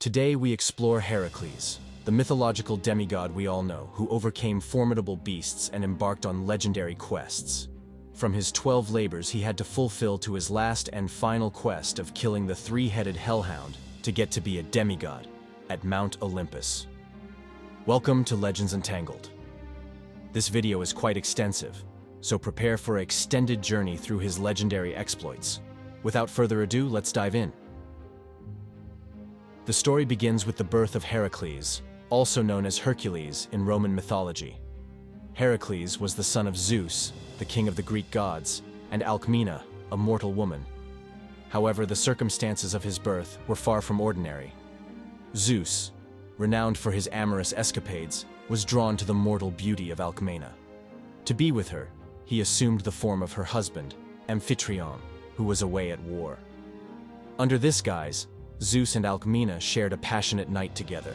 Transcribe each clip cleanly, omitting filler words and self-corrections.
Today we explore Herakles, the mythological demigod we all know, who overcame formidable beasts and embarked on legendary quests. From his 12 labors he had to fulfill to his last and final quest of killing the three-headed hellhound to get to be a demigod at Mount Olympus. Welcome to Legends Untangled. This video is quite extensive, so prepare for an extended journey through his legendary exploits. Without further ado, let's dive in. The story begins with the birth of Herakles, also known as Hercules in Roman mythology. Herakles was the son of Zeus, the king of the Greek gods, and Alcmena, a mortal woman. However, the circumstances of his birth were far from ordinary. Zeus, renowned for his amorous escapades, was drawn to the mortal beauty of Alcmena. To be with her, he assumed the form of her husband, Amphitryon, who was away at war. Under this guise, Zeus and Alcmena shared a passionate night together.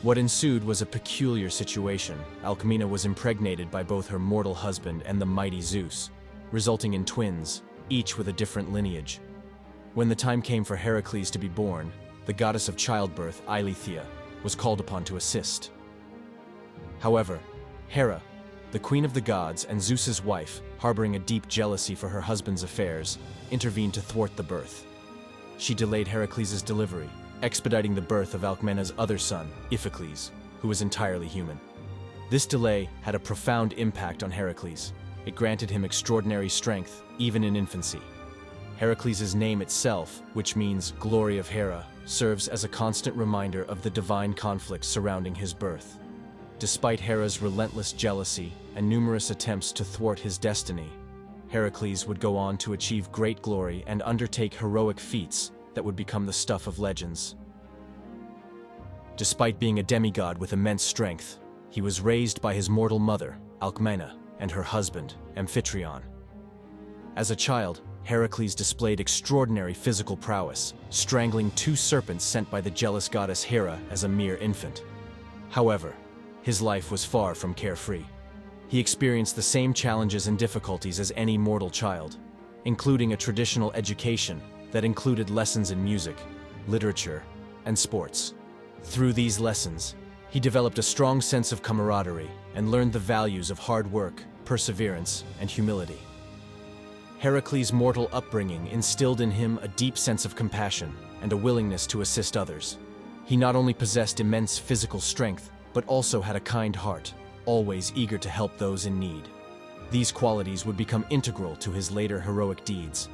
What ensued was a peculiar situation. Alcmena was impregnated by both her mortal husband and the mighty Zeus, resulting in twins, each with a different lineage. When the time came for Herakles to be born, the goddess of childbirth, Eileithyia, was called upon to assist. However, Hera, the queen of the gods and Zeus's wife, harboring a deep jealousy for her husband's affairs, intervened to thwart the birth. She delayed Herakles' delivery, expediting the birth of Alcmena's other son, Iphicles, who was entirely human. This delay had a profound impact on Herakles. It granted him extraordinary strength, even in infancy. Herakles' name itself, which means glory of Hera, serves as a constant reminder of the divine conflict surrounding his birth. Despite Hera's relentless jealousy and numerous attempts to thwart his destiny, Herakles would go on to achieve great glory and undertake heroic feats that would become the stuff of legends. Despite being a demigod with immense strength, he was raised by his mortal mother, Alcmena, and her husband, Amphitryon. As a child, Herakles displayed extraordinary physical prowess, strangling 2 serpents sent by the jealous goddess Hera as a mere infant. However, his life was far from carefree. He experienced the same challenges and difficulties as any mortal child, including a traditional education that included lessons in music, literature, and sports. Through these lessons, he developed a strong sense of camaraderie and learned the values of hard work, perseverance, and humility. Herakles' mortal upbringing instilled in him a deep sense of compassion and a willingness to assist others. He not only possessed immense physical strength, but also had a kind heart, always eager to help those in need. These qualities would become integral to his later heroic deeds.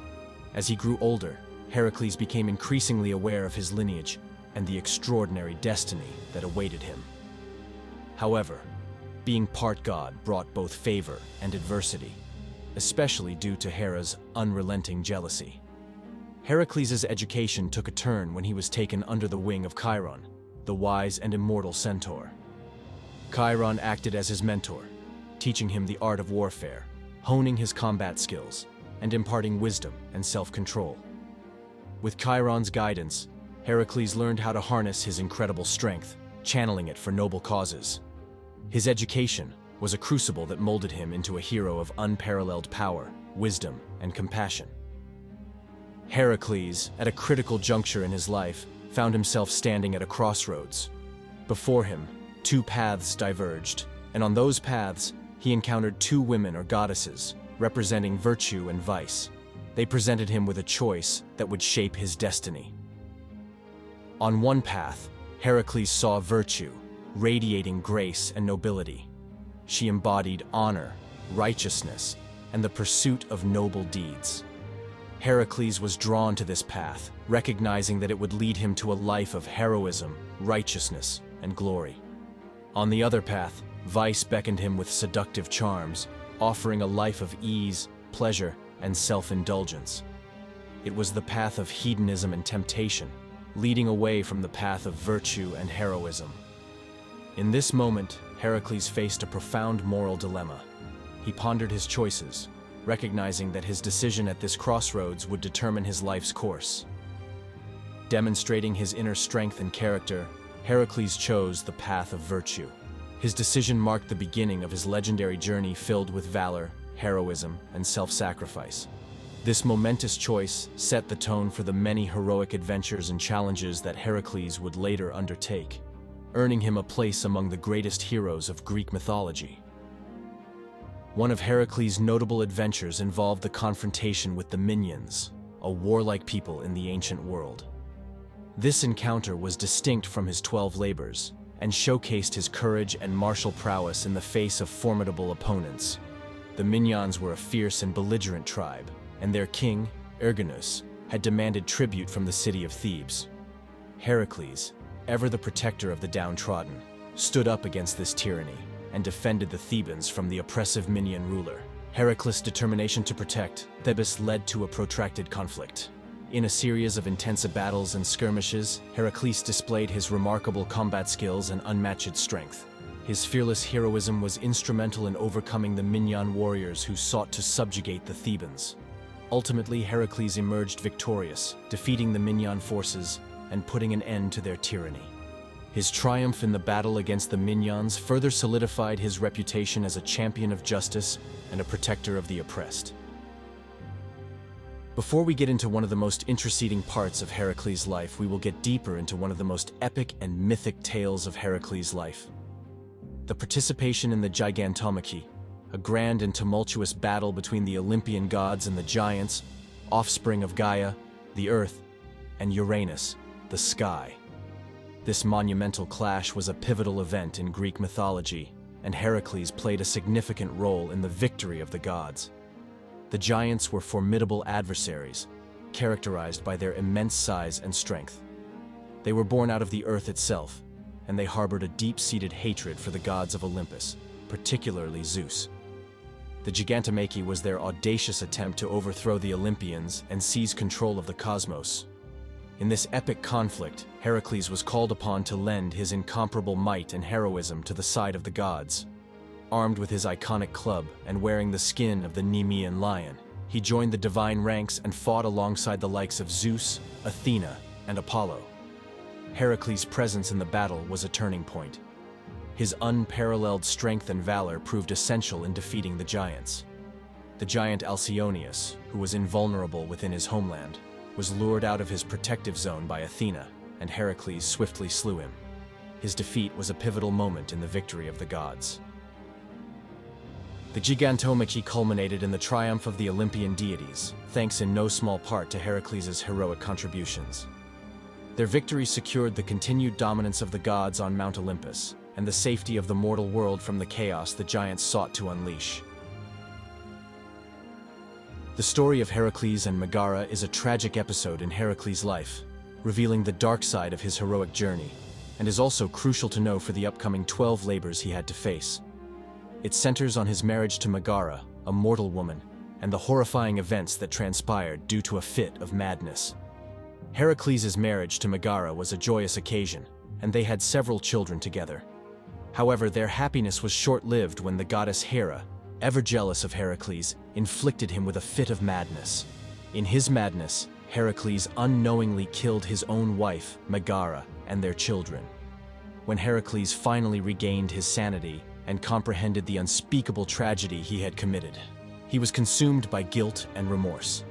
As he grew older, Herakles became increasingly aware of his lineage and the extraordinary destiny that awaited him. However, being part god brought both favor and adversity, especially due to Hera's unrelenting jealousy. Herakles' education took a turn when he was taken under the wing of Chiron, the wise and immortal centaur. Chiron acted as his mentor, teaching him the art of warfare, honing his combat skills, and imparting wisdom and self-control. With Chiron's guidance, Herakles learned how to harness his incredible strength, channeling it for noble causes. His education was a crucible that molded him into a hero of unparalleled power, wisdom, and compassion. Herakles, at a critical juncture in his life, found himself standing at a crossroads. Before him, 2 paths diverged, and on those paths, he encountered 2 women or goddesses, representing virtue and vice. They presented him with a choice that would shape his destiny. On one path, Herakles saw virtue, radiating grace and nobility. She embodied honor, righteousness, and the pursuit of noble deeds. Herakles was drawn to this path, recognizing that it would lead him to a life of heroism, righteousness, and glory. On the other path, vice beckoned him with seductive charms, offering a life of ease, pleasure, and self-indulgence. It was the path of hedonism and temptation, leading away from the path of virtue and heroism. In this moment, Herakles faced a profound moral dilemma. He pondered his choices, recognizing that his decision at this crossroads would determine his life's course. Demonstrating his inner strength and character, Herakles chose the path of virtue. His decision marked the beginning of his legendary journey filled with valor, heroism, and self-sacrifice. This momentous choice set the tone for the many heroic adventures and challenges that Heracles would later undertake, earning him a place among the greatest heroes of Greek mythology. One of Heracles' notable adventures involved the confrontation with the Minyans, a warlike people in the ancient world. This encounter was distinct from his 12 labors and showcased his courage and martial prowess in the face of formidable opponents. The Minyans were a fierce and belligerent tribe, and their king, Erginus, had demanded tribute from the city of Thebes. Heracles, ever the protector of the downtrodden, stood up against this tyranny and defended the Thebans from the oppressive Minyan ruler. Heracles' determination to protect Thebes led to a protracted conflict. In a series of intense battles and skirmishes, Heracles displayed his remarkable combat skills and unmatched strength. His fearless heroism was instrumental in overcoming the Minyan warriors who sought to subjugate the Thebans. Ultimately, Heracles emerged victorious, defeating the Minyan forces and putting an end to their tyranny. His triumph in the battle against the Minyans further solidified his reputation as a champion of justice and a protector of the oppressed. Before we get into one of the most interesting parts of Heracles' life, we will get deeper into one of the most epic and mythic tales of Heracles' life. The participation in the Gigantomachy, a grand and tumultuous battle between the Olympian gods and the giants, offspring of Gaia, the earth, and Uranus, the sky. This monumental clash was a pivotal event in Greek mythology, and Heracles played a significant role in the victory of the gods. The giants were formidable adversaries, characterized by their immense size and strength. They were born out of the earth itself, and they harbored a deep-seated hatred for the gods of Olympus, particularly Zeus. The Gigantomachy was their audacious attempt to overthrow the Olympians and seize control of the cosmos. In this epic conflict, Heracles was called upon to lend his incomparable might and heroism to the side of the gods. Armed with his iconic club and wearing the skin of the Nemean Lion, he joined the divine ranks and fought alongside the likes of Zeus, Athena, and Apollo. Heracles' presence in the battle was a turning point. His unparalleled strength and valor proved essential in defeating the giants. The giant Alcyoneus, who was invulnerable within his homeland, was lured out of his protective zone by Athena, and Heracles swiftly slew him. His defeat was a pivotal moment in the victory of the gods. The Gigantomachy culminated in the triumph of the Olympian deities, thanks in no small part to Heracles' heroic contributions. Their victory secured the continued dominance of the gods on Mount Olympus, and the safety of the mortal world from the chaos the giants sought to unleash. The story of Heracles and Megara is a tragic episode in Heracles' life, revealing the dark side of his heroic journey, and is also crucial to know for the upcoming 12 labors he had to face. It centers on his marriage to Megara, a mortal woman, and the horrifying events that transpired due to a fit of madness. Heracles' marriage to Megara was a joyous occasion, and they had several children together. However, their happiness was short-lived when the goddess Hera, ever jealous of Heracles, inflicted him with a fit of madness. In his madness, Heracles unknowingly killed his own wife, Megara, and their children. When Heracles finally regained his sanity and comprehended the unspeakable tragedy he had committed, he was consumed by guilt and remorse.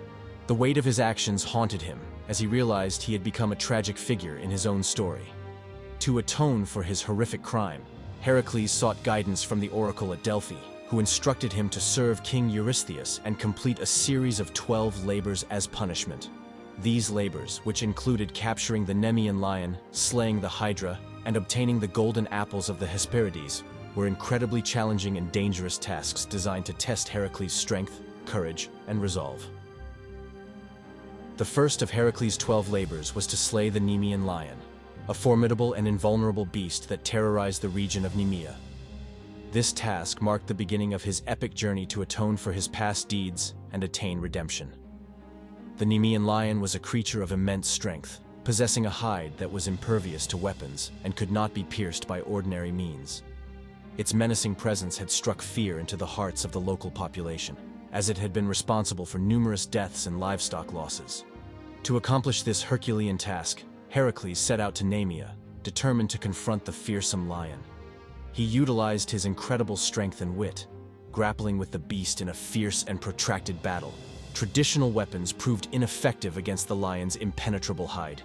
The weight of his actions haunted him as he realized he had become a tragic figure in his own story. To atone for his horrific crime, Heracles sought guidance from the oracle at Delphi, who instructed him to serve King Eurystheus and complete a series of 12 labors as punishment. These labors, which included capturing the Nemean Lion, slaying the Hydra, and obtaining the golden apples of the Hesperides, were incredibly challenging and dangerous tasks designed to test Heracles' strength, courage, and resolve. The first of Heracles' 12 labors was to slay the Nemean Lion, a formidable and invulnerable beast that terrorized the region of Nemea. This task marked the beginning of his epic journey to atone for his past deeds and attain redemption. The Nemean Lion was a creature of immense strength, possessing a hide that was impervious to weapons and could not be pierced by ordinary means. Its menacing presence had struck fear into the hearts of the local population, as it had been responsible for numerous deaths and livestock losses. To accomplish this Herculean task, Heracles set out to Nemea, determined to confront the fearsome lion. He utilized his incredible strength and wit, grappling with the beast in a fierce and protracted battle, traditional weapons proved ineffective against the lion's impenetrable hide.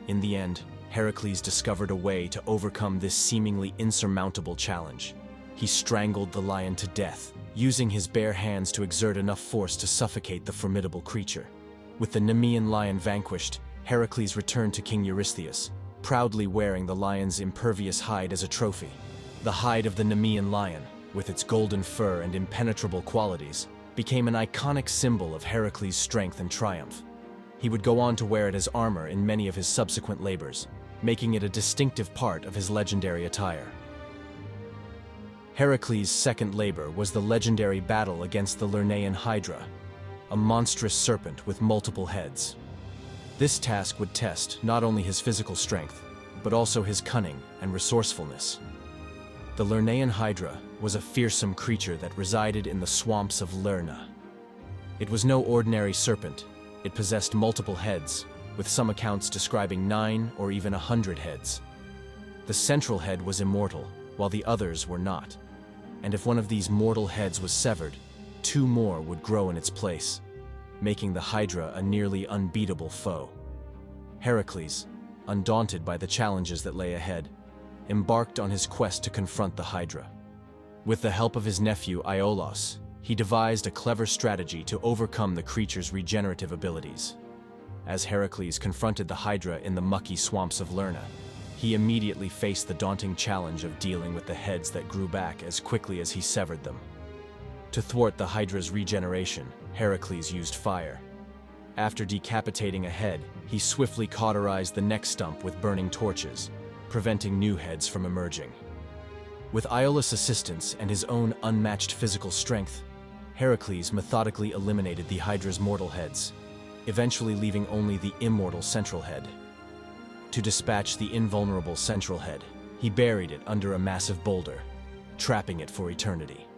In the end, Heracles discovered a way to overcome this seemingly insurmountable challenge. He strangled the lion to death, using his bare hands to exert enough force to suffocate the formidable creature. With the Nemean Lion vanquished, Heracles returned to King Eurystheus, proudly wearing the lion's impervious hide as a trophy. The hide of the Nemean Lion, with its golden fur and impenetrable qualities, became an iconic symbol of Heracles' strength and triumph. He would go on to wear it as armor in many of his subsequent labors, making it a distinctive part of his legendary attire. Heracles' second labor was the legendary battle against the Lernaean Hydra, a monstrous serpent with multiple heads. This task would test not only his physical strength, but also his cunning and resourcefulness. The Lernaean Hydra was a fearsome creature that resided in the swamps of Lerna. It was no ordinary serpent. It possessed multiple heads, with some accounts describing 9 or even 100 heads. The central head was immortal, while the others were not. And if one of these mortal heads was severed, 2 more would grow in its place, making the Hydra a nearly unbeatable foe. Heracles, undaunted by the challenges that lay ahead, embarked on his quest to confront the Hydra. With the help of his nephew Iolaus, he devised a clever strategy to overcome the creature's regenerative abilities. As Heracles confronted the Hydra in the mucky swamps of Lerna, he immediately faced the daunting challenge of dealing with the heads that grew back as quickly as he severed them. To thwart the Hydra's regeneration, Heracles used fire. After decapitating a head, he swiftly cauterized the neck stump with burning torches, preventing new heads from emerging. With Iolaus' assistance and his own unmatched physical strength, Heracles methodically eliminated the Hydra's mortal heads, eventually leaving only the immortal central head. To dispatch the invulnerable central head, he buried it under a massive boulder, trapping it for eternity.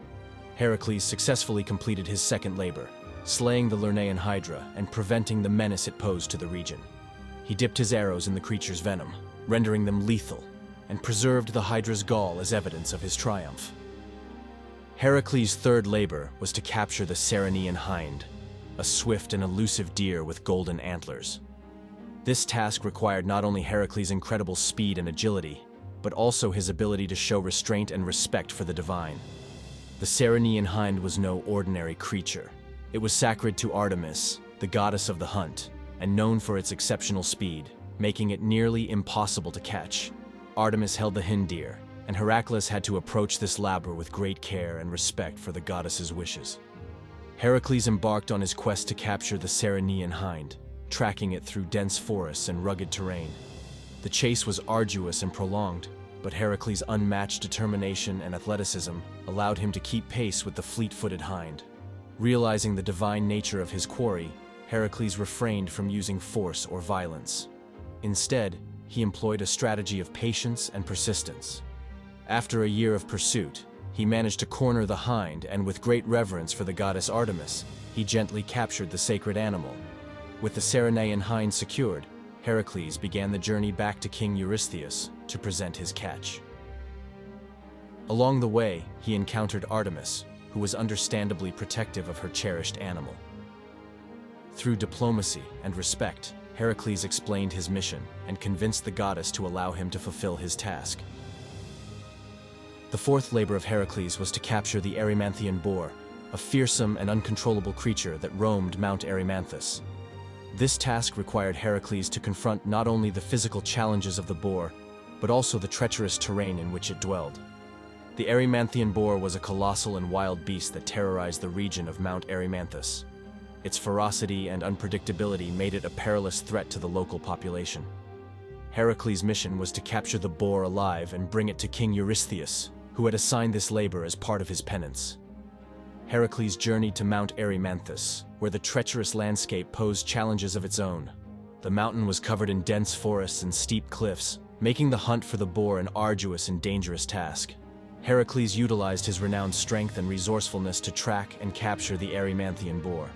Heracles successfully completed his second labor, slaying the Lernaean Hydra and preventing the menace it posed to the region. He dipped his arrows in the creature's venom, rendering them lethal, and preserved the Hydra's gall as evidence of his triumph. Heracles' third labor was to capture the Ceryneian Hind, a swift and elusive deer with golden antlers. This task required not only Heracles' incredible speed and agility, but also his ability to show restraint and respect for the divine. The Ceryneian Hind was no ordinary creature. It was sacred to Artemis, the goddess of the hunt, and known for its exceptional speed, making it nearly impossible to catch. Artemis held the Hind deer, and Herakles had to approach this labyr with great care and respect for the goddess's wishes. Heracles embarked on his quest to capture the Ceryneian Hind, tracking it through dense forests and rugged terrain. The chase was arduous and prolonged, but Heracles' unmatched determination and athleticism allowed him to keep pace with the fleet-footed hind. Realizing the divine nature of his quarry, Heracles refrained from using force or violence. Instead, he employed a strategy of patience and persistence. After a year of pursuit, he managed to corner the hind, and with great reverence for the goddess Artemis, he gently captured the sacred animal. With the Ceryneian hind secured, Heracles began the journey back to King Eurystheus to present his catch. Along the way, he encountered Artemis, who was understandably protective of her cherished animal. Through diplomacy and respect, Heracles explained his mission and convinced the goddess to allow him to fulfill his task. The fourth labor of Heracles was to capture the Erymanthian Boar, a fearsome and uncontrollable creature that roamed Mount Erymanthus. This task required Heracles to confront not only the physical challenges of the boar, but also the treacherous terrain in which it dwelled. The Erymanthian boar was a colossal and wild beast that terrorized the region of Mount Erymanthus. Its ferocity and unpredictability made it a perilous threat to the local population. Heracles' mission was to capture the boar alive and bring it to King Eurystheus, who had assigned this labor as part of his penance. Heracles journeyed to Mount Erymanthus, where the treacherous landscape posed challenges of its own. The mountain was covered in dense forests and steep cliffs, making the hunt for the boar an arduous and dangerous task. Heracles utilized his renowned strength and resourcefulness to track and capture the Erymanthian boar.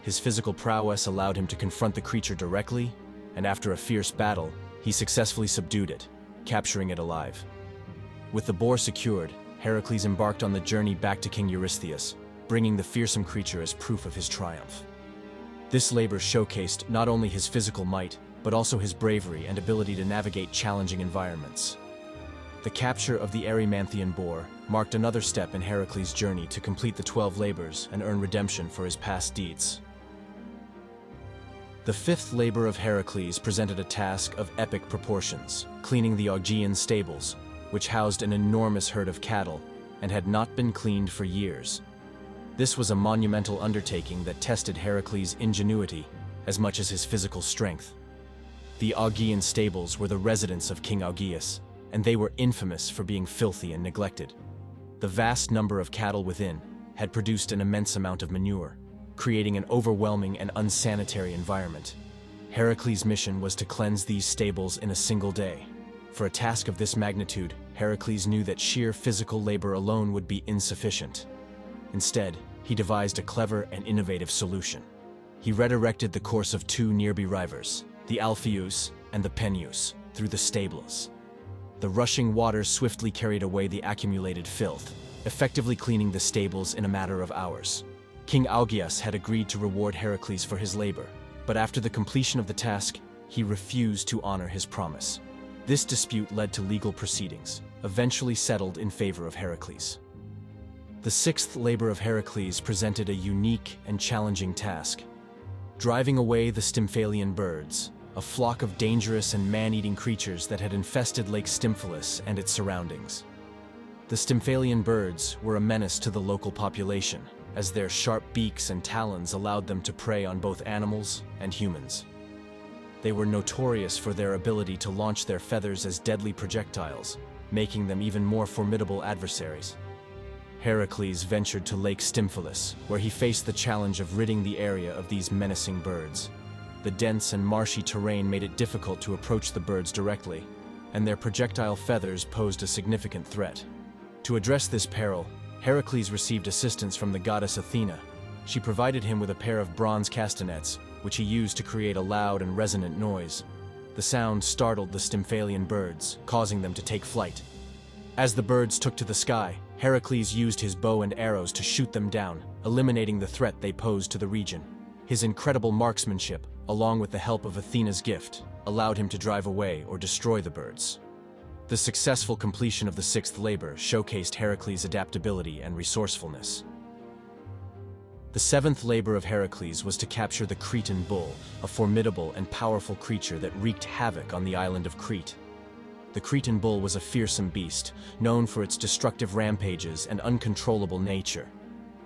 His physical prowess allowed him to confront the creature directly, and after a fierce battle, he successfully subdued it, capturing it alive. With the boar secured, Heracles embarked on the journey back to King Eurystheus, bringing the fearsome creature as proof of his triumph. This labor showcased not only his physical might, but also his bravery and ability to navigate challenging environments. The capture of the Erymanthian boar marked another step in Heracles' journey to complete the 12 labors and earn redemption for his past deeds. The fifth labor of Heracles presented a task of epic proportions, cleaning the Augean stables, which housed an enormous herd of cattle and had not been cleaned for years. This was a monumental undertaking that tested Heracles' ingenuity as much as his physical strength. The Augean stables were the residence of King Augeas, and they were infamous for being filthy and neglected. The vast number of cattle within had produced an immense amount of manure, creating an overwhelming and unsanitary environment. Heracles' mission was to cleanse these stables in a single day. For a task of this magnitude, Heracles knew that sheer physical labor alone would be insufficient. Instead, he devised a clever and innovative solution. He redirected the course of two nearby rivers, the Alpheus and the Peneus, through the stables. The rushing waters swiftly carried away the accumulated filth, effectively cleaning the stables in a matter of hours. King Augeas had agreed to reward Heracles for his labor, but after the completion of the task, he refused to honor his promise. This dispute led to legal proceedings, eventually settled in favor of Heracles. The sixth labor of Heracles presented a unique and challenging task: driving away the Stymphalian birds, a flock of dangerous and man-eating creatures that had infested Lake Stymphalis and its surroundings. The Stymphalian birds were a menace to the local population, as their sharp beaks and talons allowed them to prey on both animals and humans. They were notorious for their ability to launch their feathers as deadly projectiles, making them even more formidable adversaries. Heracles ventured to Lake Stymphalis, where he faced the challenge of ridding the area of these menacing birds. The dense and marshy terrain made it difficult to approach the birds directly, and their projectile feathers posed a significant threat. To address this peril, Heracles received assistance from the goddess Athena. She provided him with a pair of bronze castanets, which he used to create a loud and resonant noise. The sound startled the Stymphalian birds, causing them to take flight. As the birds took to the sky, Heracles used his bow and arrows to shoot them down, eliminating the threat they posed to the region. His incredible marksmanship, along with the help of Athena's gift, allowed him to drive away or destroy the birds. The successful completion of the sixth labor showcased Heracles' adaptability and resourcefulness. The seventh labor of Heracles was to capture the Cretan bull, a formidable and powerful creature that wreaked havoc on the island of Crete. The Cretan bull was a fearsome beast, known for its destructive rampages and uncontrollable nature.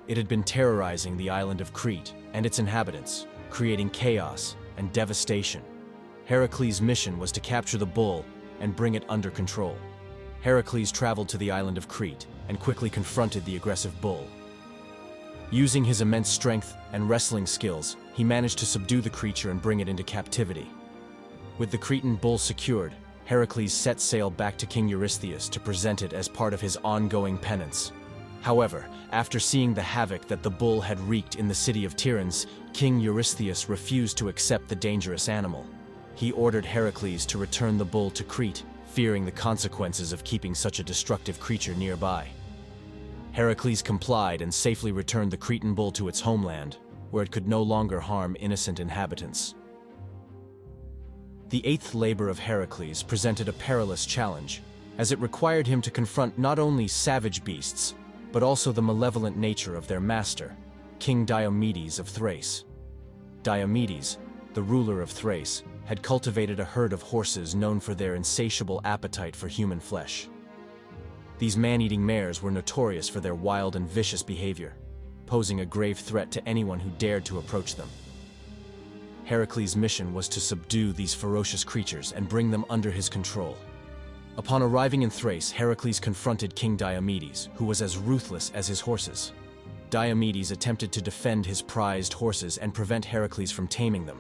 It had been terrorizing the island of Crete and its inhabitants, creating chaos and devastation. Heracles' mission was to capture the bull and bring it under control. Heracles traveled to the island of Crete and quickly confronted the aggressive bull. Using his immense strength and wrestling skills, he managed to subdue the creature and bring it into captivity. With the Cretan bull secured, Heracles set sail back to King Eurystheus to present it as part of his ongoing penance. However, after seeing the havoc that the bull had wreaked in the city of Tiryns, King Eurystheus refused to accept the dangerous animal. He ordered Heracles to return the bull to Crete, fearing the consequences of keeping such a destructive creature nearby. Heracles complied and safely returned the Cretan bull to its homeland, where it could no longer harm innocent inhabitants. The eighth labor of Heracles presented a perilous challenge, as it required him to confront not only savage beasts, but also the malevolent nature of their master, King Diomedes of Thrace. Diomedes, the ruler of Thrace, had cultivated a herd of horses known for their insatiable appetite for human flesh. These man-eating mares were notorious for their wild and vicious behavior, posing a grave threat to anyone who dared to approach them. Heracles' mission was to subdue these ferocious creatures and bring them under his control. Upon arriving in Thrace, Heracles confronted King Diomedes, who was as ruthless as his horses. Diomedes attempted to defend his prized horses and prevent Heracles from taming them.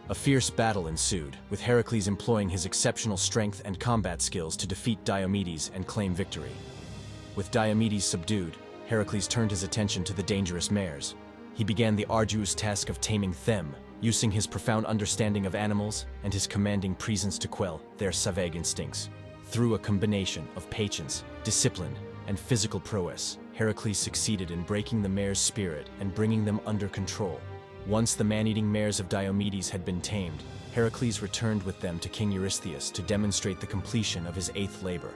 A fierce battle ensued, with Heracles employing his exceptional strength and combat skills to defeat Diomedes and claim victory. With Diomedes subdued, Heracles turned his attention to the dangerous mares. He began the arduous task of taming them, using his profound understanding of animals and his commanding presence to quell their savage instincts. Through a combination of patience, discipline, and physical prowess, Heracles succeeded in breaking the mare's spirit and bringing them under control. Once the man-eating mares of Diomedes had been tamed, Heracles returned with them to King Eurystheus to demonstrate the completion of his 8th labor.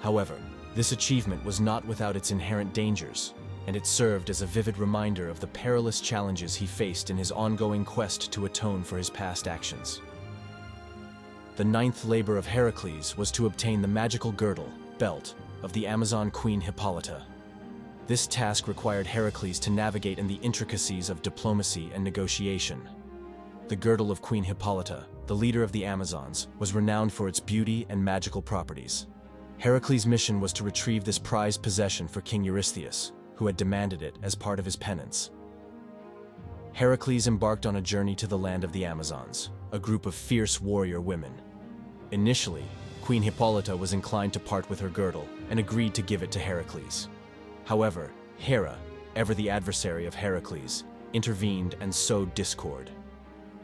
However, this achievement was not without its inherent dangers, and it served as a vivid reminder of the perilous challenges he faced in his ongoing quest to atone for his past actions. The 9th labor of Heracles was to obtain the magical girdle, belt, of the Amazon queen Hippolyta. This task required Heracles to navigate in the intricacies of diplomacy and negotiation. The girdle of Queen Hippolyta, the leader of the Amazons, was renowned for its beauty and magical properties. Heracles' mission was to retrieve this prized possession for King Eurystheus, who had demanded it as part of his penance. Heracles embarked on a journey to the land of the Amazons, a group of fierce warrior women. Initially, Queen Hippolyta was inclined to part with her girdle and agreed to give it to Heracles. However, Hera, ever the adversary of Heracles, intervened and sowed discord.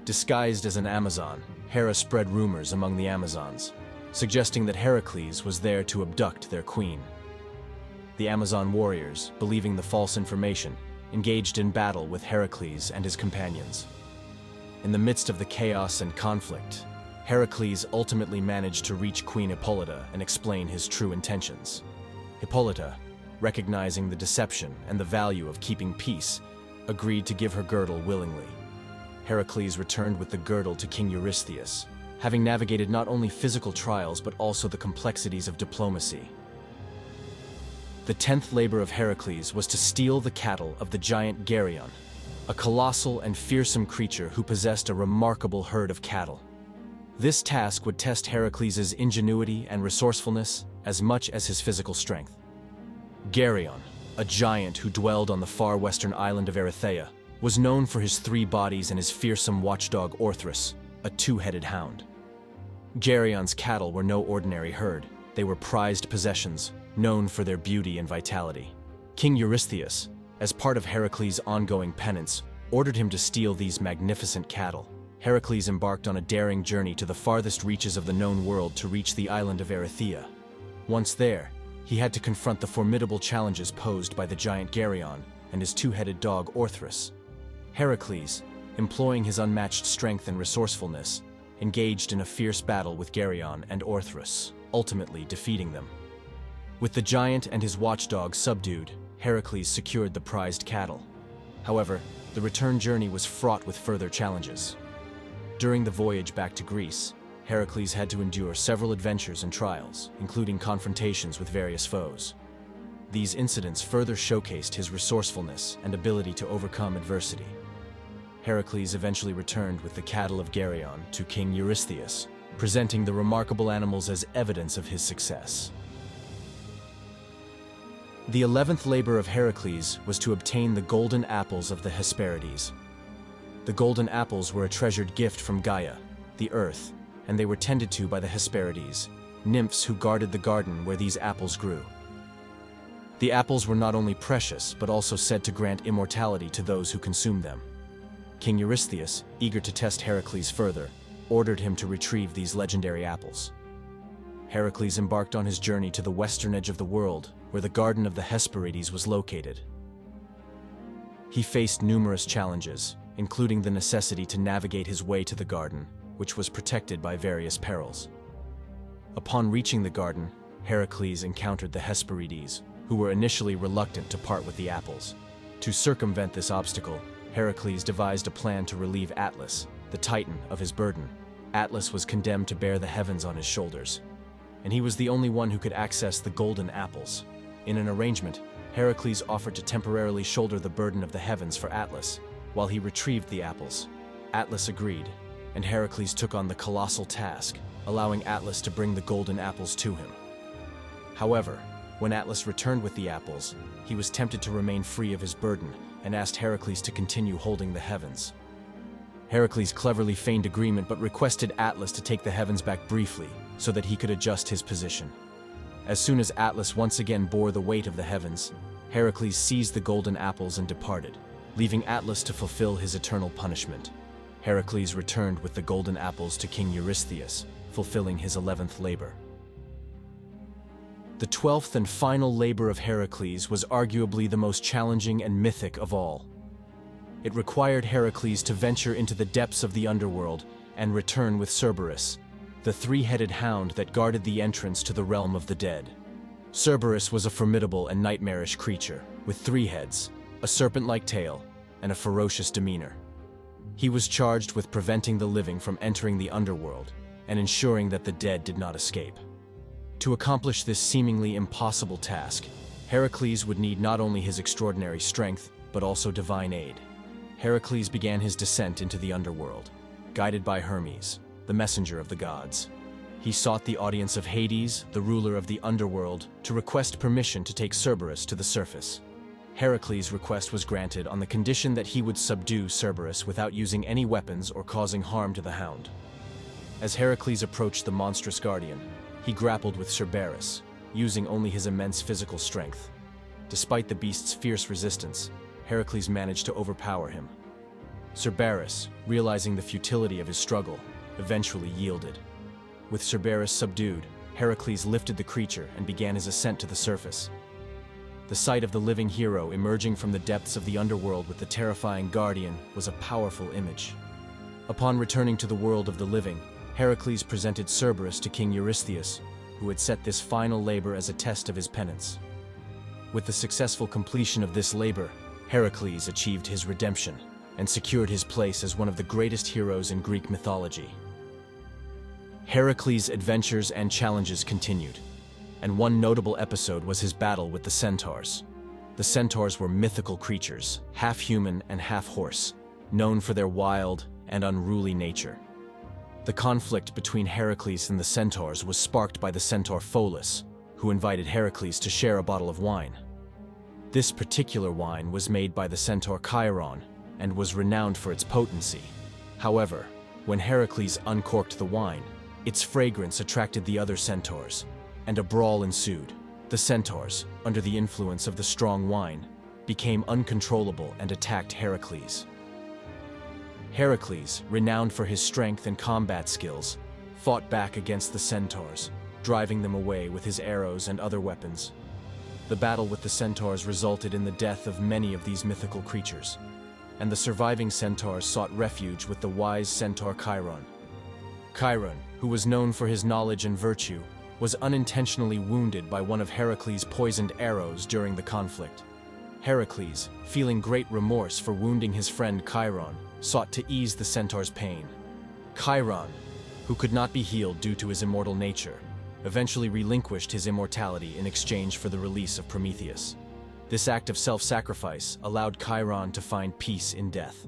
Disguised as an Amazon, Hera spread rumors among the Amazons, suggesting that Heracles was there to abduct their queen. The Amazon warriors, believing the false information, engaged in battle with Heracles and his companions. In the midst of the chaos and conflict, Heracles ultimately managed to reach Queen Hippolyta and explain his true intentions. Hippolyta, recognizing the deception and the value of keeping peace, agreed to give her girdle willingly. Heracles returned with the girdle to King Eurystheus, having navigated not only physical trials but also the complexities of diplomacy. The 10th labor of Heracles was to steal the cattle of the giant Geryon, a colossal and fearsome creature who possessed a remarkable herd of cattle. This task would test Heracles' ingenuity and resourcefulness as much as his physical strength. Geryon, a giant who dwelled on the far western island of Erythea, was known for his 3 bodies and his fearsome watchdog Orthrus, a 2-headed hound. Geryon's cattle were no ordinary herd. They were prized possessions, known for their beauty and vitality. King Eurystheus, as part of Heracles' ongoing penance, ordered him to steal these magnificent cattle. Heracles embarked on a daring journey to the farthest reaches of the known world to reach the island of Erythea. Once there, he had to confront the formidable challenges posed by the giant Geryon and his 2-headed dog Orthrus. Heracles, employing his unmatched strength and resourcefulness, engaged in a fierce battle with Geryon and Orthrus, ultimately defeating them. With the giant and his watchdog subdued, Heracles secured the prized cattle. However, the return journey was fraught with further challenges. During the voyage back to Greece, Heracles had to endure several adventures and trials, including confrontations with various foes. These incidents further showcased his resourcefulness and ability to overcome adversity. Heracles eventually returned with the cattle of Geryon to King Eurystheus, presenting the remarkable animals as evidence of his success. The 11th labor of Heracles was to obtain the golden apples of the Hesperides. The golden apples were a treasured gift from Gaia, the earth, and they were tended to by the Hesperides, nymphs who guarded the garden where these apples grew. The apples were not only precious, but also said to grant immortality to those who consumed them. King Eurystheus, eager to test Heracles further, ordered him to retrieve these legendary apples. Heracles embarked on his journey to the western edge of the world, where the Garden of the Hesperides was located. He faced numerous challenges, including the necessity to navigate his way to the garden, which was protected by various perils. Upon reaching the garden, Heracles encountered the Hesperides, who were initially reluctant to part with the apples. To circumvent this obstacle, Heracles devised a plan to relieve Atlas, the Titan, of his burden. Atlas was condemned to bear the heavens on his shoulders, and he was the only one who could access the golden apples. In an arrangement, Heracles offered to temporarily shoulder the burden of the heavens for Atlas, while he retrieved the apples. Atlas agreed, and Heracles took on the colossal task, allowing Atlas to bring the golden apples to him. However, when Atlas returned with the apples, he was tempted to remain free of his burden and asked Heracles to continue holding the heavens. Heracles cleverly feigned agreement but requested Atlas to take the heavens back briefly so that he could adjust his position. As soon as Atlas once again bore the weight of the heavens, Heracles seized the golden apples and departed, leaving Atlas to fulfill his eternal punishment. Heracles returned with the golden apples to King Eurystheus, fulfilling his 11th labor. The 12th and final labor of Heracles was arguably the most challenging and mythic of all. It required Heracles to venture into the depths of the underworld and return with Cerberus, the three-headed hound that guarded the entrance to the realm of the dead. Cerberus was a formidable and nightmarish creature, with 3 heads, a serpent-like tail, and a ferocious demeanor. He was charged with preventing the living from entering the underworld and ensuring that the dead did not escape. To accomplish this seemingly impossible task, Heracles would need not only his extraordinary strength, but also divine aid. Heracles began his descent into the underworld, guided by Hermes, the messenger of the gods. He sought the audience of Hades, the ruler of the underworld, to request permission to take Cerberus to the surface. Heracles' request was granted on the condition that he would subdue Cerberus without using any weapons or causing harm to the hound. As Heracles approached the monstrous guardian, he grappled with Cerberus, using only his immense physical strength. Despite the beast's fierce resistance, Heracles managed to overpower him. Cerberus, realizing the futility of his struggle, eventually yielded. With Cerberus subdued, Heracles lifted the creature and began his ascent to the surface. The sight of the living hero emerging from the depths of the underworld with the terrifying guardian was a powerful image. Upon returning to the world of the living, Heracles presented Cerberus to King Eurystheus, who had set this final labor as a test of his penance. With the successful completion of this labor, Heracles achieved his redemption and secured his place as one of the greatest heroes in Greek mythology. Heracles' adventures and challenges continued, and one notable episode was his battle with the centaurs. The centaurs were mythical creatures, half human and half horse, known for their wild and unruly nature. The conflict between Heracles and the centaurs was sparked by the centaur Pholus, who invited Heracles to share a bottle of wine. This particular wine was made by the centaur Chiron and was renowned for its potency. However, when Heracles uncorked the wine, its fragrance attracted the other centaurs, and a brawl ensued. The centaurs, under the influence of the strong wine, became uncontrollable and attacked Heracles. Heracles, renowned for his strength and combat skills, fought back against the centaurs, driving them away with his arrows and other weapons. The battle with the centaurs resulted in the death of many of these mythical creatures, and the surviving centaurs sought refuge with the wise centaur Chiron. Chiron, who was known for his knowledge and virtue, was unintentionally wounded by one of Heracles' poisoned arrows during the conflict. Heracles, feeling great remorse for wounding his friend Chiron, sought to ease the centaur's pain. Chiron, who could not be healed due to his immortal nature, eventually relinquished his immortality in exchange for the release of Prometheus. This act of self-sacrifice allowed Chiron to find peace in death.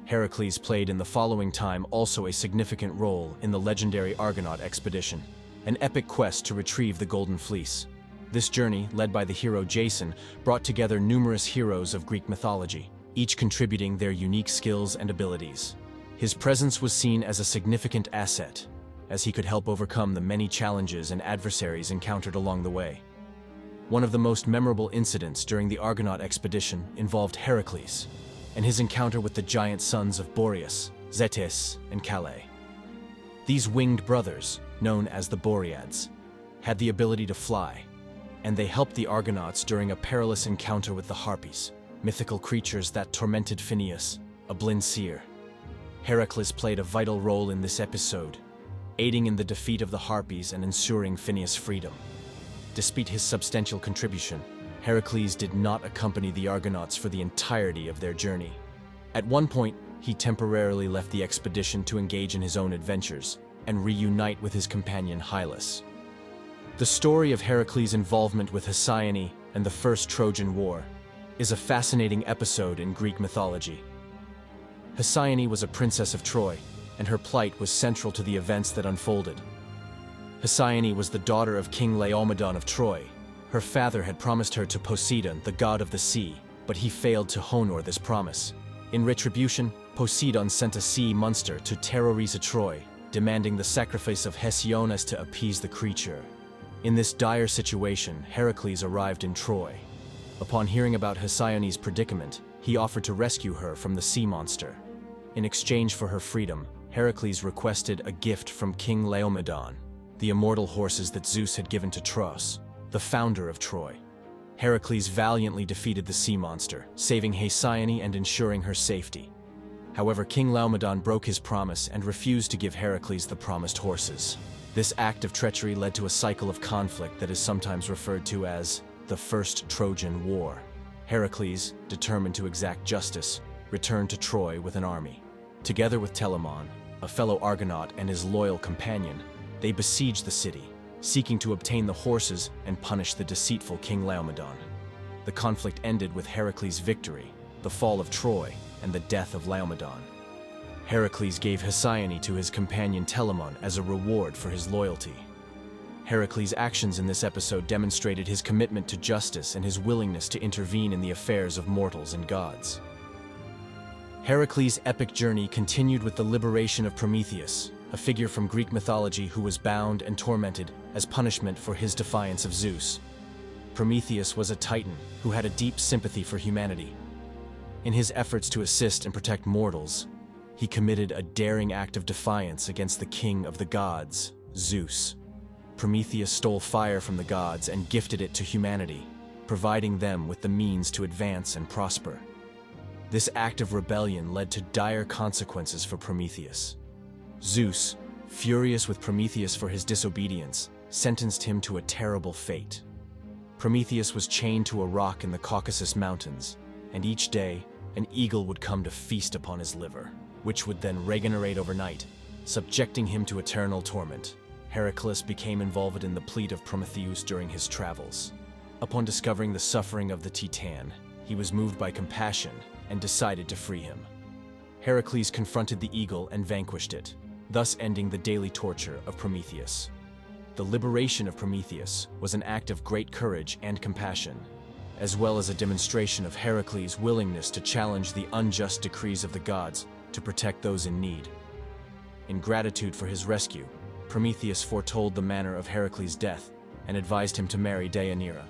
Heracles played in the following time also a significant role in the legendary Argonaut expedition, an epic quest to retrieve the Golden Fleece. This journey, led by the hero Jason, brought together numerous heroes of Greek mythology, each contributing their unique skills and abilities. His presence was seen as a significant asset, as he could help overcome the many challenges and adversaries encountered along the way. One of the most memorable incidents during the Argonaut expedition involved Heracles and his encounter with the giant sons of Boreas, Zetes, and Calais. These winged brothers, known as the Boreads, had the ability to fly, and they helped the Argonauts during a perilous encounter with the Harpies, mythical creatures that tormented Phineus, a blind seer. Herakles played a vital role in this episode, aiding in the defeat of the Harpies and ensuring Phineus' freedom. Despite his substantial contribution, Heracles did not accompany the Argonauts for the entirety of their journey. At one point, he temporarily left the expedition to engage in his own adventures and reunite with his companion Hylas. The story of Heracles' involvement with Hesione and the First Trojan War is a fascinating episode in Greek mythology. Hesione was a princess of Troy, and her plight was central to the events that unfolded. Hesione was the daughter of King Laomedon of Troy. Her father had promised her to Poseidon, the god of the sea, but he failed to honor this promise. In retribution, Poseidon sent a sea monster to terrorize Troy, demanding the sacrifice of Hesione to appease the creature. In this dire situation, Heracles arrived in Troy. Upon hearing about Hesione's predicament, he offered to rescue her from the sea monster. In exchange for her freedom, Heracles requested a gift from King Laomedon, the immortal horses that Zeus had given to Tros, the founder of Troy. Heracles valiantly defeated the sea monster, saving Hesione and ensuring her safety. However, King Laomedon broke his promise and refused to give Heracles the promised horses. This act of treachery led to a cycle of conflict that is sometimes referred to as the First Trojan War. Heracles, determined to exact justice, returned to Troy with an army. Together with Telamon, a fellow Argonaut and his loyal companion, they besieged the city, seeking to obtain the horses and punish the deceitful King Laomedon. The conflict ended with Heracles' victory, the fall of Troy, and the death of Laomedon. Heracles gave Hesione to his companion Telamon as a reward for his loyalty. Heracles' actions in this episode demonstrated his commitment to justice and his willingness to intervene in the affairs of mortals and gods. Heracles' epic journey continued with the liberation of Prometheus, a figure from Greek mythology who was bound and tormented as punishment for his defiance of Zeus. Prometheus was a titan who had a deep sympathy for humanity. In his efforts to assist and protect mortals, he committed a daring act of defiance against the king of the gods, Zeus. Prometheus stole fire from the gods and gifted it to humanity, providing them with the means to advance and prosper. This act of rebellion led to dire consequences for Prometheus. Zeus, furious with Prometheus for his disobedience, sentenced him to a terrible fate. Prometheus was chained to a rock in the Caucasus Mountains, and each day, an eagle would come to feast upon his liver, which would then regenerate overnight, subjecting him to eternal torment. Herakles became involved in the plight of Prometheus during his travels. Upon discovering the suffering of the Titan, he was moved by compassion and decided to free him. Heracles confronted the eagle and vanquished it, thus ending the daily torture of Prometheus. The liberation of Prometheus was an act of great courage and compassion, as well as a demonstration of Heracles' willingness to challenge the unjust decrees of the gods to protect those in need. In gratitude for his rescue, Prometheus foretold the manner of Heracles' death and advised him to marry Deianira.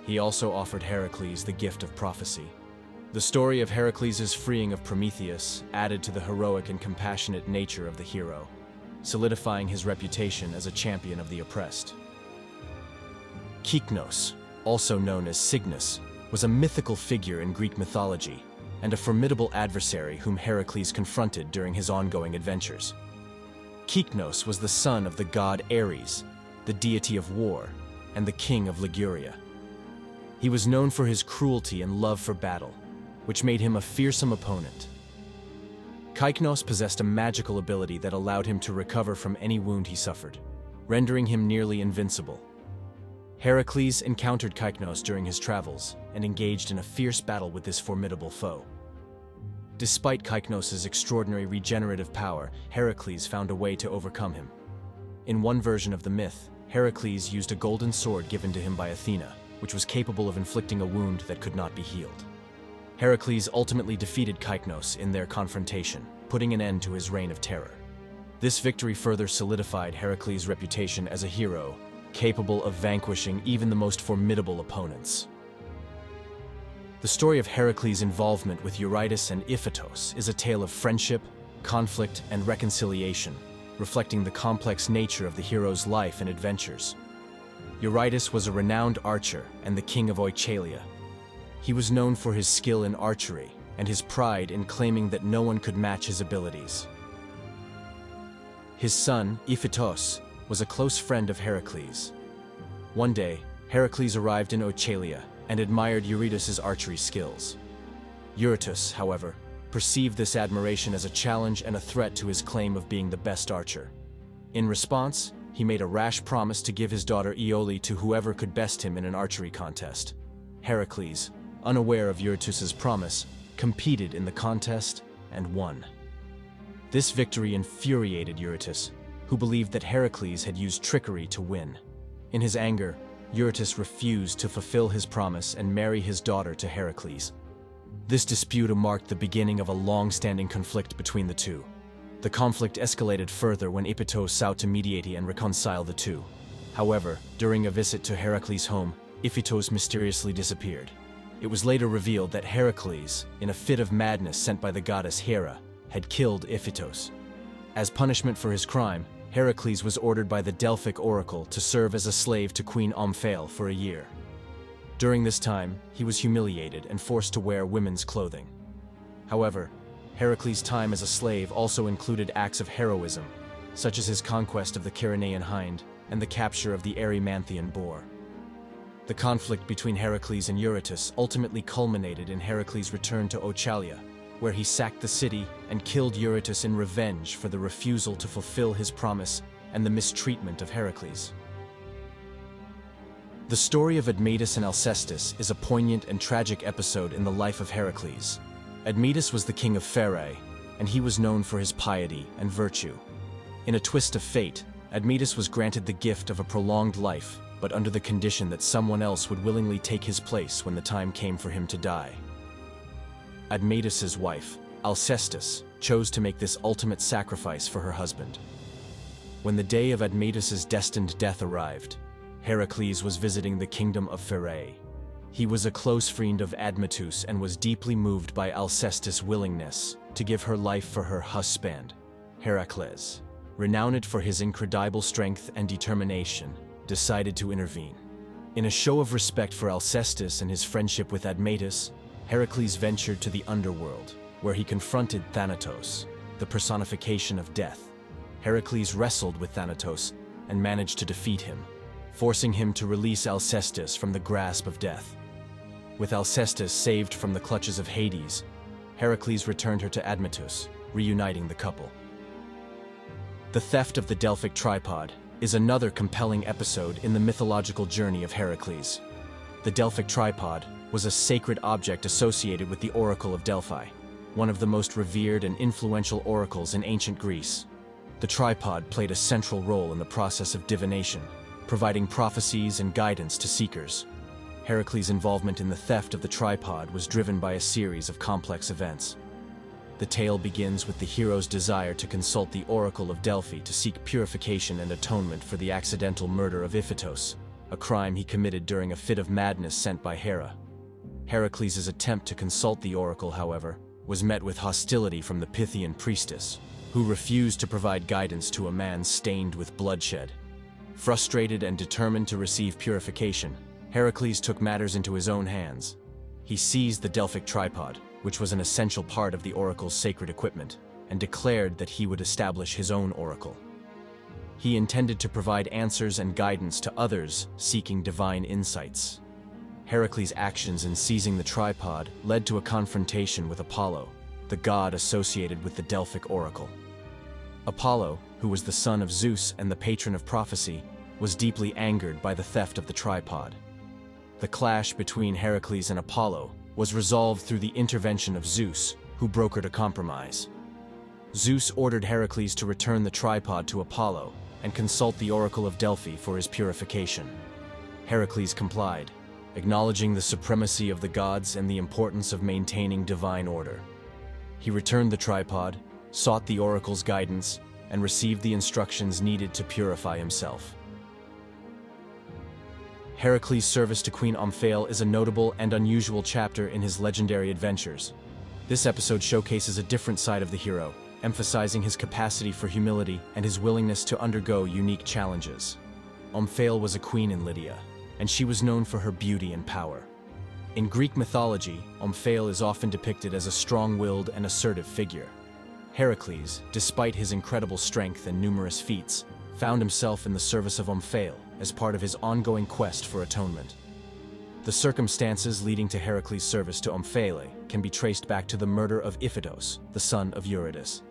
He also offered Heracles the gift of prophecy. The story of Heracles' freeing of Prometheus added to the heroic and compassionate nature of the hero, solidifying his reputation as a champion of the oppressed. Kychnos, also known as Cygnus, was a mythical figure in Greek mythology and a formidable adversary whom Heracles confronted during his ongoing adventures. Kychnos was the son of the god Ares, the deity of war, and the king of Liguria. He was known for his cruelty and love for battle, which made him a fearsome opponent. Kychnos possessed a magical ability that allowed him to recover from any wound he suffered, rendering him nearly invincible. Heracles encountered Kychnos during his travels and engaged in a fierce battle with this formidable foe. Despite Kychnos' extraordinary regenerative power, Heracles found a way to overcome him. In one version of the myth, Heracles used a golden sword given to him by Athena, which was capable of inflicting a wound that could not be healed. Heracles ultimately defeated Kychnos in their confrontation, putting an end to his reign of terror. This victory further solidified Heracles' reputation as a hero, capable of vanquishing even the most formidable opponents. The story of Heracles' involvement with Eurytus and Iphitos is a tale of friendship, conflict, and reconciliation, reflecting the complex nature of the hero's life and adventures. Eurytus was a renowned archer and the king of Oechalia. He was known for his skill in archery and his pride in claiming that no one could match his abilities. His son, Iphitos, was a close friend of Heracles. One day, Heracles arrived in Oechalia and admired Eurytus' archery skills. Eurytus, however, perceived this admiration as a challenge and a threat to his claim of being the best archer. In response, he made a rash promise to give his daughter Iole to whoever could best him in an archery contest. Heracles, unaware of Eurytus' promise, competed in the contest and won. This victory infuriated Eurytus, who believed that Heracles had used trickery to win. In his anger, Eurytus refused to fulfill his promise and marry his daughter to Heracles. This dispute marked the beginning of a long-standing conflict between the two. The conflict escalated further when Iphitos sought to mediate and reconcile the two. However, during a visit to Heracles' home, Iphitos mysteriously disappeared. It was later revealed that Heracles, in a fit of madness sent by the goddess Hera, had killed Iphitos. As punishment for his crime, Heracles was ordered by the Delphic oracle to serve as a slave to Queen Omphale for a year. During this time, he was humiliated and forced to wear women's clothing. However, Heracles' time as a slave also included acts of heroism, such as his conquest of the Ceryneian Hind and the capture of the Erymanthian Boar. The conflict between Herakles and Eurytus ultimately culminated in Heracles' return to Oechalia, where he sacked the city and killed Eurytus in revenge for the refusal to fulfill his promise and the mistreatment of Herakles. The story of Admetus and Alcestis is a poignant and tragic episode in the life of Herakles. Admetus was the king of Pherae, and he was known for his piety and virtue. In a twist of fate, Admetus was granted the gift of a prolonged life, but under the condition that someone else would willingly take his place when the time came for him to die. Admetus's wife, Alcestis, chose to make this ultimate sacrifice for her husband. When the day of Admetus's destined death arrived, Herakles was visiting the kingdom of Pherae. He was a close friend of Admetus and was deeply moved by Alcestis' willingness to give her life for her husband, Herakles. Renowned for his incredible strength and determination, decided to intervene. In a show of respect for Alcestis and his friendship with Admetus, Herakles ventured to the Underworld, where he confronted Thanatos, the personification of death. Herakles wrestled with Thanatos and managed to defeat him, forcing him to release Alcestis from the grasp of death. With Alcestis saved from the clutches of Hades, Herakles returned her to Admetus, reuniting the couple. The theft of the Delphic tripod is another compelling episode in the mythological journey of Herakles. The Delphic tripod was a sacred object associated with the Oracle of Delphi, one of the most revered and influential oracles in ancient Greece. The tripod played a central role in the process of divination, providing prophecies and guidance to seekers. Heracles' involvement in the theft of the tripod was driven by a series of complex events. The tale begins with the hero's desire to consult the Oracle of Delphi to seek purification and atonement for the accidental murder of Iphitos, a crime he committed during a fit of madness sent by Hera. Heracles' attempt to consult the oracle, however, was met with hostility from the Pythian priestess, who refused to provide guidance to a man stained with bloodshed. Frustrated and determined to receive purification, Heracles took matters into his own hands. He seized the Delphic tripod, which was an essential part of the oracle's sacred equipment, and declared that he would establish his own oracle. He intended to provide answers and guidance to others seeking divine insights. Heracles' actions in seizing the tripod led to a confrontation with Apollo, the god associated with the Delphic oracle. Apollo, who was the son of Zeus and the patron of prophecy, was deeply angered by the theft of the tripod. The clash between Heracles and Apollo was resolved through the intervention of Zeus, who brokered a compromise. Zeus ordered Heracles to return the tripod to Apollo and consult the Oracle of Delphi for his purification. Heracles complied, acknowledging the supremacy of the gods and the importance of maintaining divine order. He returned the tripod, sought the oracle's guidance, and received the instructions needed to purify himself. Heracles' service to Queen Omphale is a notable and unusual chapter in his legendary adventures. This episode showcases a different side of the hero, emphasizing his capacity for humility and his willingness to undergo unique challenges. Omphale was a queen in Lydia, and she was known for her beauty and power. In Greek mythology, Omphale is often depicted as a strong-willed and assertive figure. Heracles, despite his incredible strength and numerous feats, found himself in the service of Omphale as part of his ongoing quest for atonement. The circumstances leading to Heracles' service to Omphale can be traced back to the murder of Iphitos, the son of Eurytus.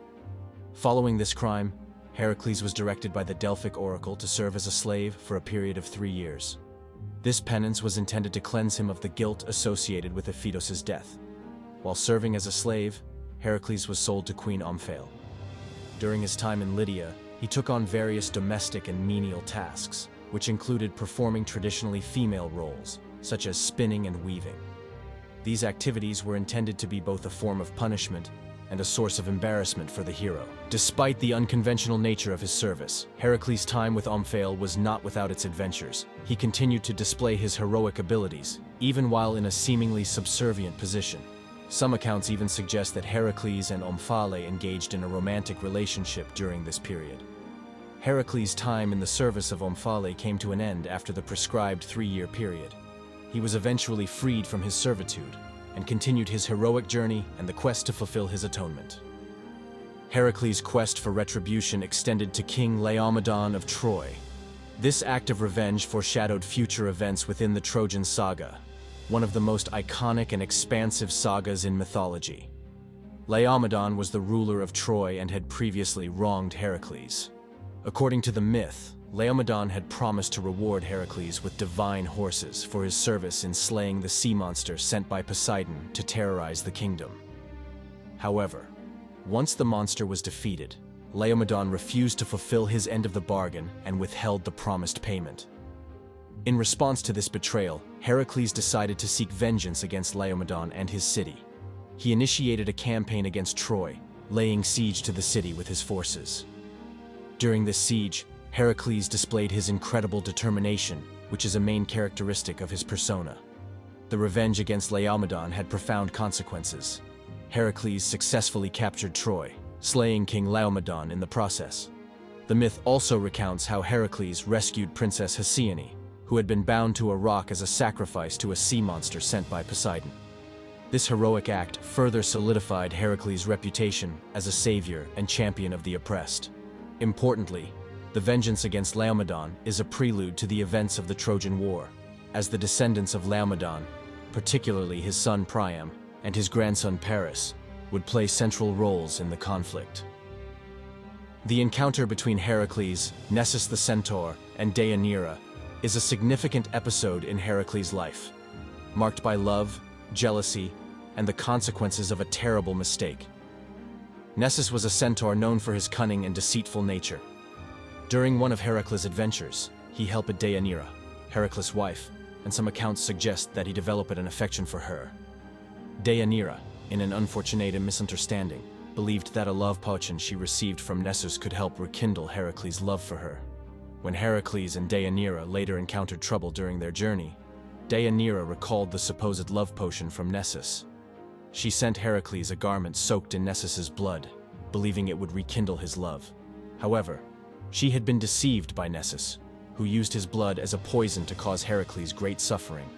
Following this crime, Heracles was directed by the Delphic oracle to serve as a slave for a period of 3 years. This penance was intended to cleanse him of the guilt associated with Iphitos' death. While serving as a slave, Heracles was sold to Queen Omphale. During his time in Lydia, he took on various domestic and menial tasks, which included performing traditionally female roles, such as spinning and weaving. These activities were intended to be both a form of punishment and a source of embarrassment for the hero. Despite the unconventional nature of his service, Heracles' time with Omphale was not without its adventures. He continued to display his heroic abilities, even while in a seemingly subservient position. Some accounts even suggest that Herakles and Omphale engaged in a romantic relationship during this period. Heracles' time in the service of Omphale came to an end after the prescribed 3-year period. he was eventually freed from his servitude and continued his heroic journey and the quest to fulfill his atonement. Heracles' quest for retribution extended to King Laomedon of Troy. This act of revenge foreshadowed future events within the Trojan saga, one of the most iconic and expansive sagas in mythology. Laomedon was the ruler of Troy and had previously wronged Heracles. According to the myth, Laomedon had promised to reward Heracles with divine horses for his service in slaying the sea monster sent by Poseidon to terrorize the kingdom. However, once the monster was defeated, Laomedon refused to fulfill his end of the bargain and withheld the promised payment. In response to this betrayal, Heracles decided to seek vengeance against Laomedon and his city. He initiated a campaign against Troy, laying siege to the city with his forces. During this siege, Heracles displayed his incredible determination, which is a main characteristic of his persona. The revenge against Laomedon had profound consequences. Heracles successfully captured Troy, slaying King Laomedon in the process. The myth also recounts how Heracles rescued Princess Hesione, who had been bound to a rock as a sacrifice to a sea monster sent by Poseidon. This heroic act further solidified Heracles' reputation as a savior and champion of the oppressed. Importantly, the vengeance against Laomedon is a prelude to the events of the Trojan War, as the descendants of Laomedon, particularly his son Priam and his grandson Paris, would play central roles in the conflict. The encounter between Heracles, Nessus the Centaur, and Deianira is a significant episode in Heracles' life, marked by love, jealousy, and the consequences of a terrible mistake. Nessus was a centaur known for his cunning and deceitful nature. During one of Heracles' adventures, he helped Deianira, Heracles' wife, and some accounts suggest that he developed an affection for her. Deianira, in an unfortunate misunderstanding, believed that a love potion she received from Nessus could help rekindle Heracles' love for her. When Heracles and Deianira later encountered trouble during their journey, Deianira recalled the supposed love potion from Nessus. She sent Heracles a garment soaked in Nessus's blood, believing it would rekindle his love. However, she had been deceived by Nessus, who used his blood as a poison to cause Heracles great suffering.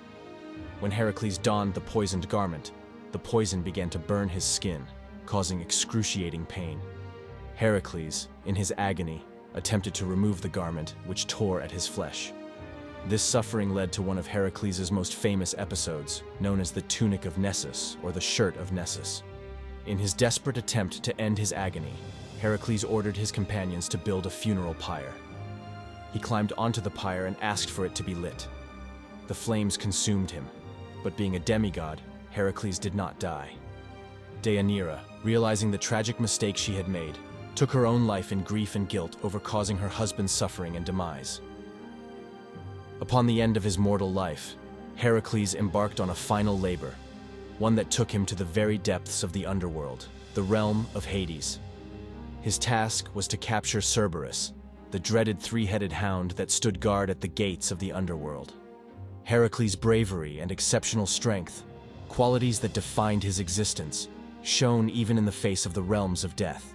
When Heracles donned the poisoned garment, the poison began to burn his skin, causing excruciating pain. Heracles, in his agony, attempted to remove the garment, which tore at his flesh. This suffering led to one of Heracles' most famous episodes, known as the Tunic of Nessus, or the Shirt of Nessus. In his desperate attempt to end his agony, Heracles ordered his companions to build a funeral pyre. He climbed onto the pyre and asked for it to be lit. The flames consumed him, but being a demigod, Heracles did not die. Deianira, realizing the tragic mistake she had made, took her own life in grief and guilt over causing her husband's suffering and demise. Upon the end of his mortal life, Heracles embarked on a final labor, one that took him to the very depths of the Underworld, the realm of Hades. His task was to capture Cerberus, the dreaded three-headed hound that stood guard at the gates of the Underworld. Heracles' bravery and exceptional strength, qualities that defined his existence, shone even in the face of the realms of death.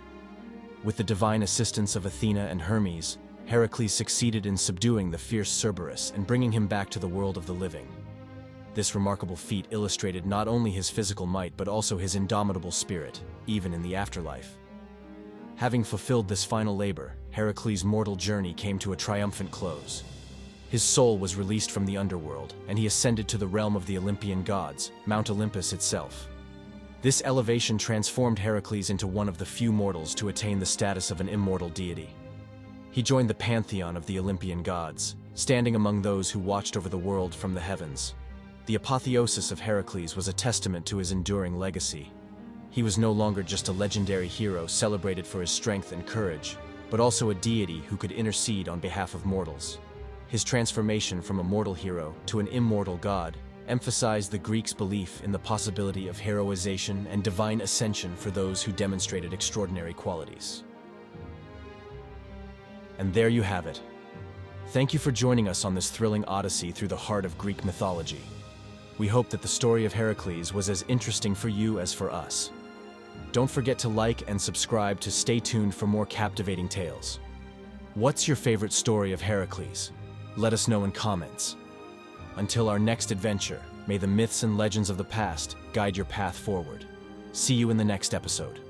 With the divine assistance of Athena and Hermes, Heracles succeeded in subduing the fierce Cerberus and bringing him back to the world of the living. This remarkable feat illustrated not only his physical might but also his indomitable spirit, even in the afterlife. Having fulfilled this final labor, Heracles' mortal journey came to a triumphant close. His soul was released from the underworld, and he ascended to the realm of the Olympian gods, Mount Olympus itself. This elevation transformed Heracles into one of the few mortals to attain the status of an immortal deity. He joined the pantheon of the Olympian gods, standing among those who watched over the world from the heavens. The apotheosis of Heracles was a testament to his enduring legacy. He was no longer just a legendary hero celebrated for his strength and courage, but also a deity who could intercede on behalf of mortals. His transformation from a mortal hero to an immortal god emphasized the Greeks' belief in the possibility of heroization and divine ascension for those who demonstrated extraordinary qualities. And there you have it. Thank you for joining us on this thrilling odyssey through the heart of Greek mythology. We hope that the story of Heracles was as interesting for you as for us. Don't forget to like and subscribe to stay tuned for more captivating tales. What's your favorite story of Heracles? Let us know in comments. Until our next adventure, may the myths and legends of the past guide your path forward. See you in the next episode.